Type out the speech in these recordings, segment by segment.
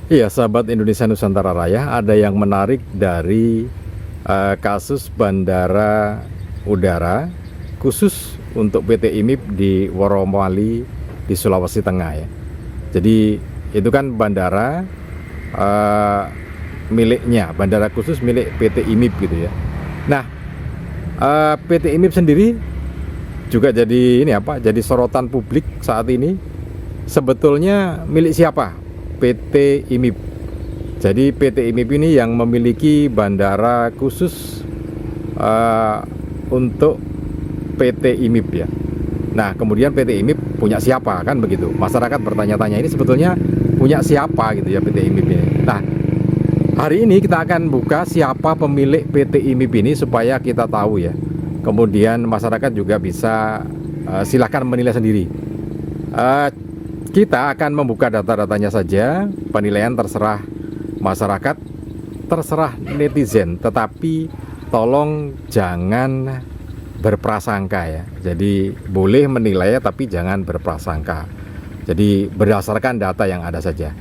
Iya, sahabat Indonesia Nusantara Raya, ada yang menarik dari kasus bandara udara khusus untuk PT IMIP di Woromali di Sulawesi Tengah ya. Jadi itu kan bandara eh, miliknya, bandara khusus milik PT IMIP gitu ya. Nah, PT IMIP sendiri juga jadi jadi sorotan publik saat ini. Sebetulnya milik siapa PT IMIP? Jadi PT IMIP ini yang memiliki bandara khusus untuk PT IMIP ya. Nah, kemudian PT IMIP punya siapa, kan begitu? Masyarakat bertanya-tanya, ini sebetulnya punya siapa gitu ya PT IMIP ini. Nah, hari ini kita akan buka siapa pemilik PT IMIP ini supaya kita tahu ya. Kemudian masyarakat juga bisa silahkan menilai sendiri. Kita akan membuka data-datanya saja, penilaian terserah masyarakat, terserah netizen, tetapi tolong jangan berprasangka ya. Jadi boleh menilai tapi jangan berprasangka. Jadi berdasarkan data yang ada saja.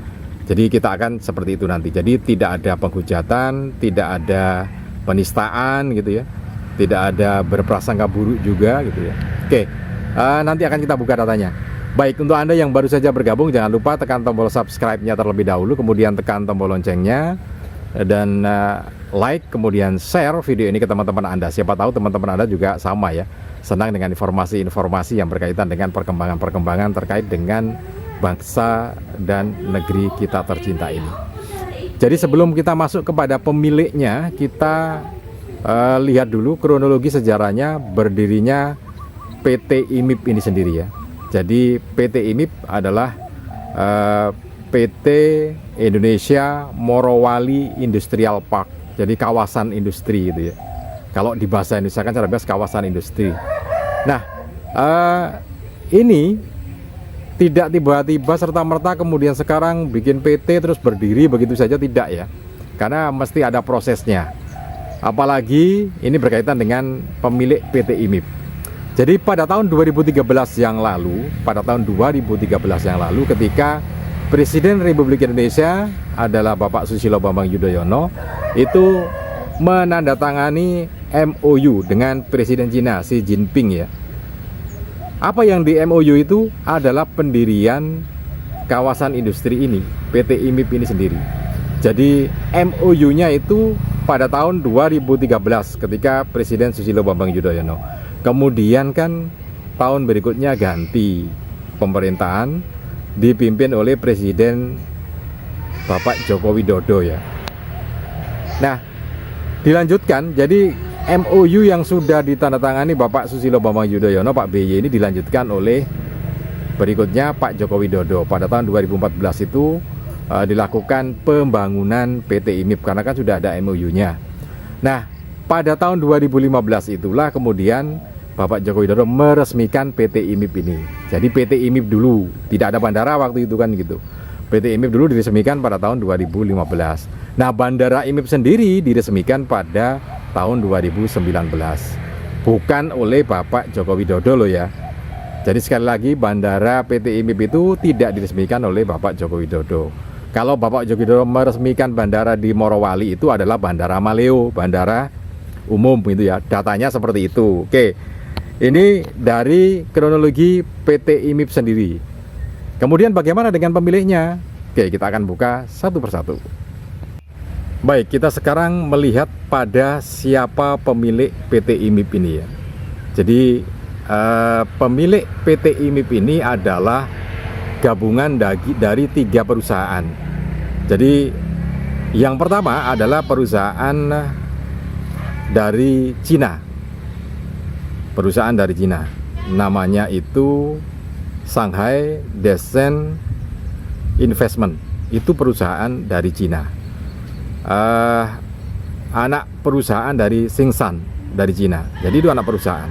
Jadi kita akan seperti itu nanti. Jadi tidak ada penghujatan, tidak ada penistaan gitu ya. Tidak ada berprasangka buruk juga gitu ya. Oke, nanti akan kita buka datanya. Baik, untuk Anda yang baru saja bergabung, jangan lupa tekan tombol subscribe-nya terlebih dahulu, kemudian tekan tombol loncengnya, dan like, kemudian share video ini ke teman-teman Anda. Siapa tahu teman-teman Anda juga sama ya, senang dengan informasi-informasi yang berkaitan dengan perkembangan-perkembangan terkait dengan bangsa dan negeri kita tercinta ini. Jadi sebelum kita masuk kepada pemiliknya, kita lihat dulu kronologi sejarahnya berdirinya PT IMIP ini sendiri ya. Jadi PT IMIP adalah PT Indonesia Morowali Industrial Park. Jadi kawasan industri gitu ya. Kalau di bahasa Indonesia kan cara biasa kawasan industri. Nah, ini tidak tiba-tiba serta-merta kemudian sekarang bikin PT terus berdiri begitu saja, tidak ya. Karena mesti ada prosesnya. Apalagi ini berkaitan dengan pemilik PT IMIP. Jadi pada tahun 2013 yang lalu, ketika Presiden Republik Indonesia adalah Bapak Susilo Bambang Yudhoyono, itu menandatangani MOU dengan Presiden Cina Xi Jinping ya. Apa yang di MOU itu adalah pendirian kawasan industri ini, PT IMIP ini sendiri. Jadi MOU-nya itu pada tahun 2013 ketika Presiden Susilo Bambang Yudhoyono. Kemudian kan tahun berikutnya ganti pemerintahan dipimpin oleh Presiden Bapak Joko Widodo ya. Nah, dilanjutkan, jadi MOU yang sudah ditandatangani Bapak Susilo Bambang Yudhoyono, Pak BY ini dilanjutkan oleh berikutnya Pak Joko Widodo. Pada tahun 2014 itu dilakukan pembangunan PT IMIP karena kan sudah ada MOU-nya. Nah, pada tahun 2015 itulah kemudian Bapak Joko Widodo meresmikan PT IMIP ini. Jadi PT IMIP dulu, tidak ada bandara waktu itu kan gitu. PT IMIP dulu diresmikan pada tahun 2015. Nah, Bandara IMIP sendiri diresmikan pada tahun 2019. Bukan oleh Bapak Joko Widodo loh ya. Jadi sekali lagi bandara PT IMIP itu tidak diresmikan oleh Bapak Joko Widodo. Kalau Bapak Joko Widodo meresmikan bandara di Morowali itu adalah Bandara Maleo, bandara umum gitu ya. Datanya seperti itu. Oke. Ini dari kronologi PT IMIP sendiri. Kemudian bagaimana dengan pemiliknya? Oke, kita akan buka satu persatu. Baik, kita sekarang melihat pada siapa pemilik PT IMIP ini ya. Jadi pemilik PT IMIP ini adalah gabungan dari 3 perusahaan. Jadi yang pertama adalah perusahaan dari Cina. Perusahaan dari Cina, namanya itu Shanghai Descent Investment. Itu perusahaan dari Cina. Anak perusahaan dari Tsingshan dari Cina. Jadi itu anak perusahaan.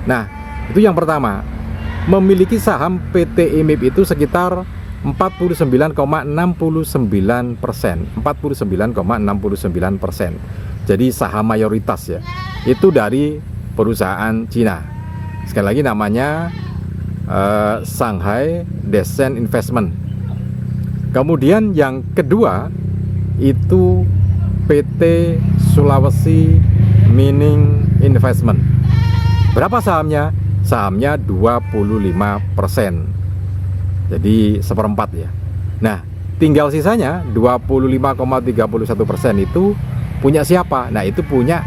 Nah, itu yang pertama. Memiliki saham PT IMIP itu sekitar 49,69%. 49,69%. Jadi saham mayoritas ya. Itu dari perusahaan Cina. Sekali lagi namanya Shanghai Descent Investment. Kemudian yang kedua itu PT Sulawesi Mining Investment. Berapa sahamnya? Sahamnya 25%. Jadi seperempat ya. Nah, tinggal sisanya 25,31% itu punya siapa? Nah, itu punya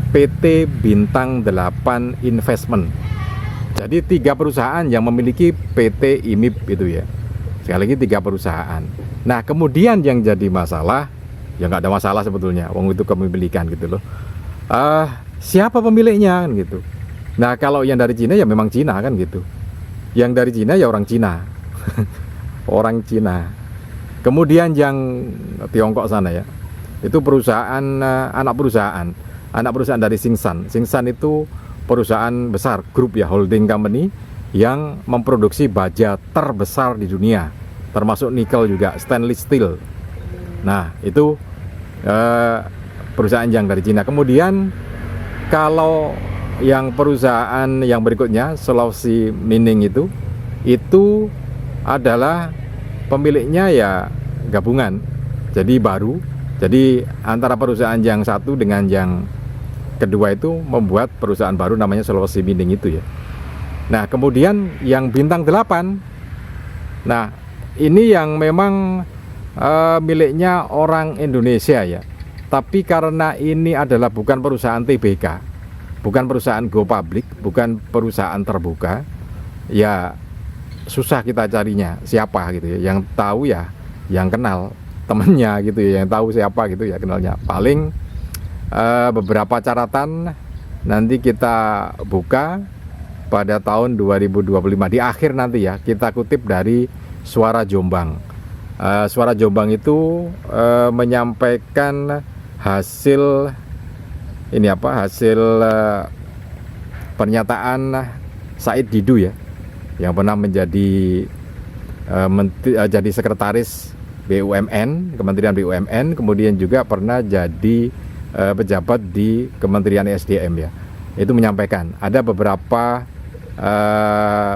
PT Bintang 8 Investment. Jadi 3 perusahaan yang memiliki PT IMIP itu ya. Sekali lagi 3 perusahaan. Nah, kemudian yang jadi masalah, ya nggak ada masalah sebetulnya, wong itu kepemilikan gitu loh. Siapa pemiliknya kan gitu. Nah, kalau yang dari Cina ya memang Cina kan gitu. Yang dari Cina ya orang Cina. Orang Cina. Kemudian yang Tiongkok sana ya, itu perusahaan anak perusahaan dari Tsingshan. Tsingshan itu perusahaan besar, grup ya, holding company yang memproduksi baja terbesar di dunia, termasuk nikel juga, stainless steel. Nah, itu perusahaan yang dari Cina. Kemudian kalau yang perusahaan yang berikutnya, Sulawesi Mining itu adalah pemiliknya ya gabungan, jadi baru. Jadi antara perusahaan yang satu dengan yang kedua itu membuat perusahaan baru namanya Sulawesi Mining itu ya. Nah, kemudian yang Bintang 8, nah ini yang memang miliknya orang Indonesia ya. Tapi karena ini adalah bukan perusahaan TBK, bukan perusahaan go public, bukan perusahaan terbuka, ya susah kita carinya siapa gitu ya. Yang tahu ya yang kenal temennya gitu ya, yang tahu siapa gitu ya kenalnya. Paling beberapa catatan nanti kita buka pada tahun 2025 di akhir nanti ya, kita kutip dari Suara Jombang. Suara Jombang itu menyampaikan hasil pernyataan Said Didu ya, yang pernah menjadi jadi sekretaris BUMN, Kementerian BUMN, kemudian juga pernah jadi pejabat di Kementerian SDM ya. Itu menyampaikan ada beberapa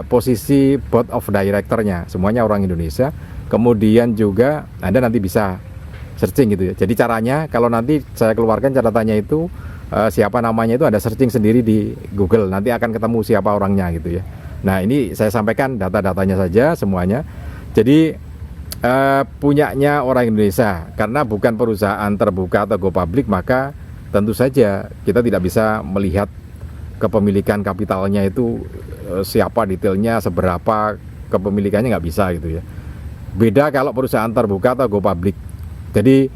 posisi board of directornya, semuanya orang Indonesia. Kemudian juga Anda nanti bisa searching gitu ya. Jadi caranya kalau nanti saya keluarkan catatannya itu siapa namanya itu Anda searching sendiri di Google, nanti akan ketemu siapa orangnya gitu ya. Nah, ini saya sampaikan data-datanya saja semuanya. Jadi punyanya orang Indonesia, karena bukan perusahaan terbuka atau go public, maka tentu saja kita tidak bisa melihat kepemilikan kapitalnya itu siapa detailnya, seberapa kepemilikannya, nggak bisa gitu ya. Beda kalau perusahaan terbuka atau go public. Jadi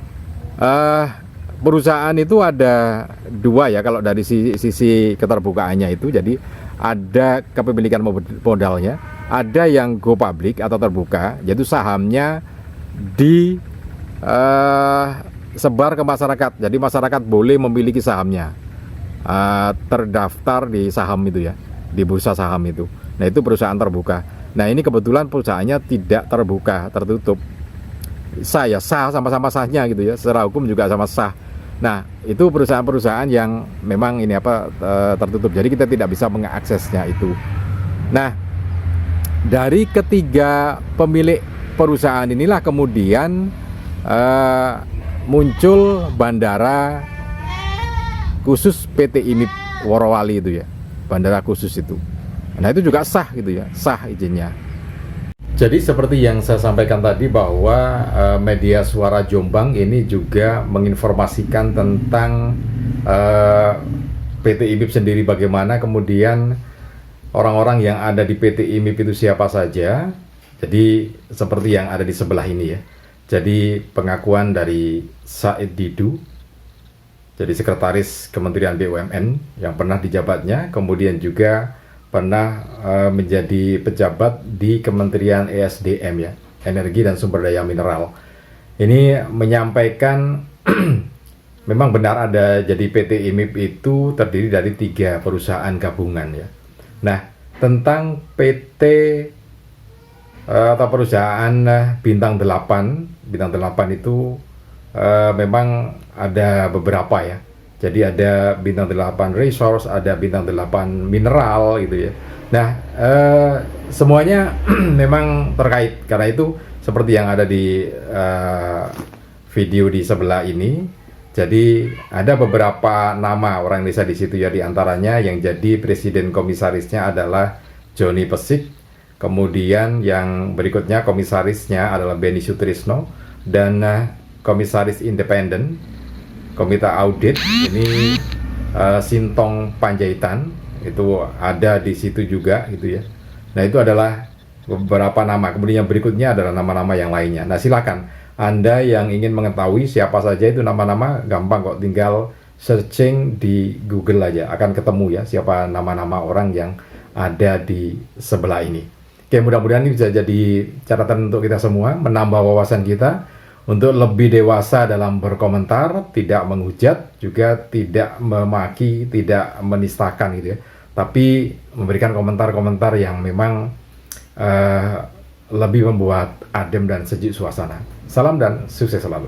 perusahaan itu ada dua ya kalau dari sisi keterbukaannya itu. Jadi ada kepemilikan modalnya, ada yang go public atau terbuka, yaitu sahamnya sebar ke masyarakat. Jadi masyarakat boleh memiliki sahamnya, terdaftar di saham itu ya, di bursa saham itu. Nah, itu perusahaan terbuka. Nah, ini kebetulan perusahaannya tidak terbuka, tertutup. Sah ya, sah, sama-sama sahnya gitu ya, secara hukum juga sama sah. Nah, itu perusahaan-perusahaan yang memang ini tertutup, jadi kita tidak bisa mengaksesnya itu. Nah, dari ketiga pemilik perusahaan inilah kemudian muncul bandara khusus PT IMIP Worowali itu ya, bandara khusus itu. Nah, itu juga sah gitu ya, sah izinnya. Jadi seperti yang saya sampaikan tadi bahwa media Suara Jombang ini juga menginformasikan tentang PT IMIP sendiri bagaimana, kemudian orang-orang yang ada di PT IMIP itu siapa saja. Jadi seperti yang ada di sebelah ini ya. Jadi pengakuan dari Said Didu, jadi sekretaris Kementerian BUMN yang pernah dijabatnya, kemudian juga pernah menjadi pejabat di Kementerian ESDM ya, Energi dan Sumber Daya Mineral. Ini menyampaikan memang benar ada, jadi PT IMIP itu terdiri dari 3 perusahaan gabungan ya. Nah, tentang PT atau perusahaan Bintang 8 itu memang ada beberapa ya. Jadi ada Bintang 8 Resource, ada Bintang 8 Mineral gitu ya. Nah, semuanya memang terkait. Karena itu seperti yang ada di video di sebelah ini. Jadi ada beberapa nama orang Indonesia di situ ya, di antaranya yang jadi presiden komisarisnya adalah Joni Pesik. Kemudian yang berikutnya komisarisnya adalah Beni Sutrisno, dan komisaris independen komite audit ini Sintong Panjaitan, itu ada di situ juga gitu ya. Nah, itu adalah beberapa nama. Kemudian yang berikutnya adalah nama-nama yang lainnya. Nah, silakan Anda yang ingin mengetahui siapa saja itu nama-nama, gampang kok, tinggal searching di Google aja akan ketemu ya siapa nama-nama orang yang ada di sebelah ini. Oke, mudah-mudahan ini bisa jadi catatan untuk kita semua, menambah wawasan kita untuk lebih dewasa dalam berkomentar, tidak menghujat, juga tidak memaki, tidak menistakan gitu ya, tapi memberikan komentar-komentar yang memang lebih membuat adem dan sejuk suasana. Salam dan sukses selalu.